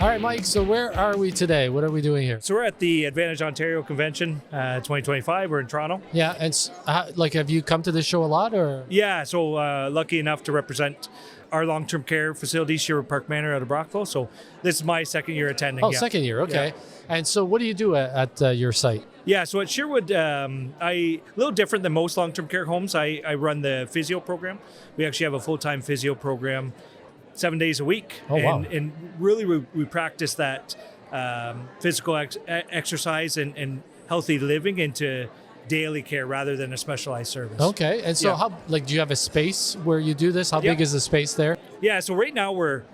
All right, Mike, so where are we today? What are we doing here? So we're at the Advantage Ontario Convention 2025. We're in Toronto. Yeah, and have you come to this show a lot, or? Yeah, so lucky enough to represent our long-term care facility, Sherwood Park Manor out of Brockville. So this is my second year attending. Oh, yeah. Second year, okay. Yeah. And so what do you do at your site? Yeah, so at Sherwood, a little different than most long-term care homes. I run the physio program. We actually have a full-time physio program 7 days a week. Oh, wow. And really we practice that physical exercise and healthy living into daily care rather than a specialized service. Okay. And so how, do you have a space where you do this? How big is the space there? Yeah, so right now we're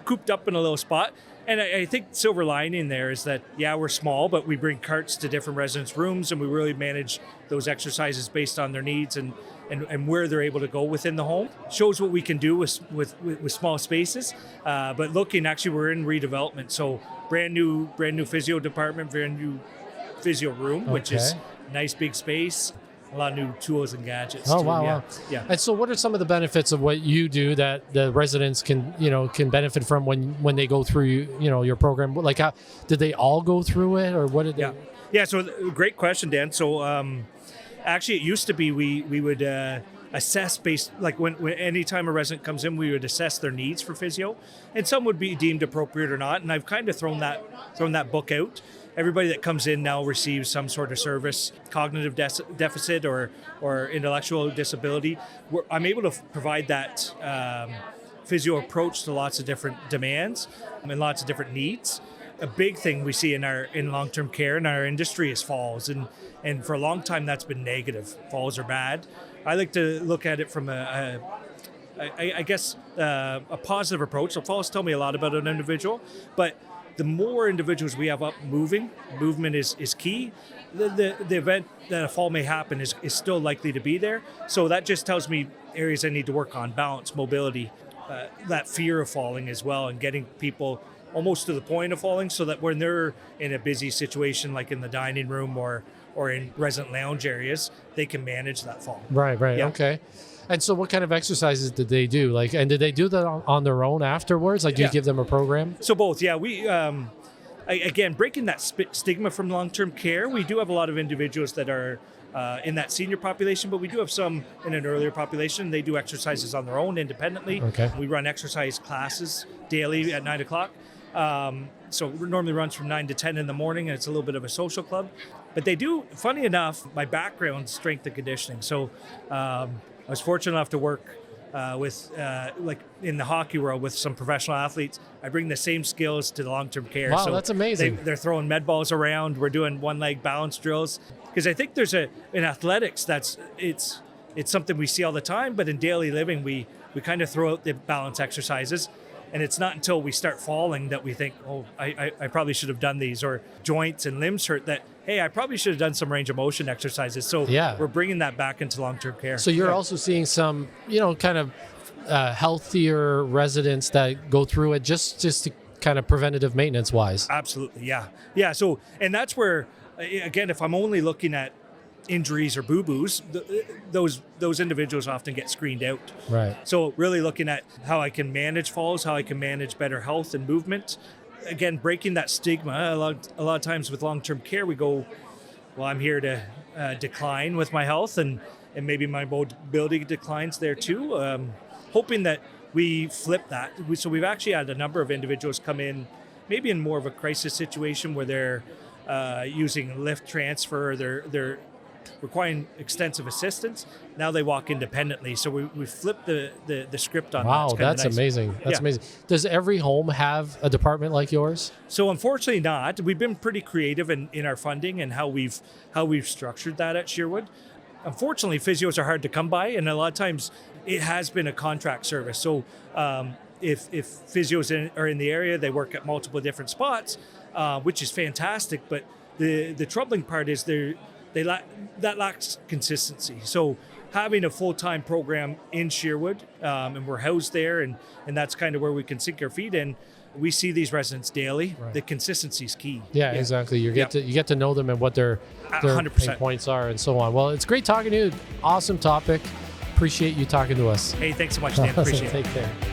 cooped up in a little spot. And I think silver lining there is that, we're small, but we bring carts to different residents' rooms and we really manage those exercises based on their needs and where they're able to go within the home. Shows what we can do with small spaces. But we're in redevelopment. So brand new physio department, brand new physio room, which is a nice big space. A lot of new tools and gadgets. Oh, wow. Yeah. And so what are some of the benefits of what you do that the residents can benefit from when they go through, your program? Like, how did they all go through it, or what did they? Yeah, so great question, Dan. So actually it used to be we would assess based, like when anytime a resident comes in, we would assess their needs for physio, and some would be deemed appropriate or not. And I've kind of thrown that book out. Everybody that comes in now receives some sort of service, cognitive deficit or intellectual disability. I'm able to provide that physio approach to lots of different demands and lots of different needs. A big thing we see in long-term care in our industry is falls, and for a long time that's been negative. Falls are bad. I like to look at it from a positive approach. So falls tell me a lot about an individual, but the more individuals we have up movement is key. The event that a fall may happen is still likely to be there. So that just tells me areas I need to work on: balance, mobility, that fear of falling as well, and getting people almost to the point of falling so that when they're in a busy situation, like in the dining room or in resident lounge areas, they can manage that fall. Right. Yeah. Okay. And so what kind of exercises did they do? And did they do that on their own afterwards? Do you give them a program? So both, we, again, breaking that stigma from long-term care, we do have a lot of individuals that are in that senior population, but we do have some in an earlier population. They do exercises on their own independently. Okay. We run exercise classes daily at 9 o'clock. So it normally runs from 9 to 10 in the morning, and it's a little bit of a social club. But they do, funny enough, my background is strength and conditioning. So I was fortunate enough to work with, in the hockey world, with some professional athletes. I bring the same skills to the long-term care. Wow, so that's amazing. They're throwing med balls around. We're doing one-leg balance drills. Because I think there's in athletics, it's something we see all the time, but in daily living, we kind of throw out the balance exercises. And it's not until we start falling that we think, I probably should have done these, or joints and limbs hurt that, hey, I probably should have done some range of motion exercises. So we're bringing that back into long-term care. So you're also seeing some, kind of healthier residents that go through it just to kind of preventative maintenance wise. Absolutely, yeah. Yeah, so, and that's where, again, if I'm only looking at injuries or boo-boos, those individuals often get screened out. Right. So really looking at how I can manage falls, how I can manage better health and movement. Again, breaking that stigma. A lot of times with long-term care, we go, well, I'm here to decline with my health, and maybe my mobility declines there too. Hoping that we flip that. So we've actually had a number of individuals come in, maybe in more of a crisis situation where they're using lift transfer, they're requiring extensive assistance. Now they walk independently. So we flipped the script on that. Wow, that's nice. Amazing. That's amazing. Does every home have a department like yours? So unfortunately not. We've been pretty creative in our funding and how we've structured that at Sherwood. Unfortunately, physios are hard to come by, and a lot of times it has been a contract service. So if physios are in the area, they work at multiple different spots, which is fantastic. But the troubling part is that lacks consistency. So having a full-time program in Sherwood, and we're housed there, and that's kind of where we can sink our feet in. We see these residents daily. Right. The consistency is key. Yeah, exactly. You get to know them and what their 100%. pain points are and so on. Well, it's great talking to you. Awesome topic. Appreciate you talking to us. Hey, thanks so much, Dan. Appreciate it. Take care.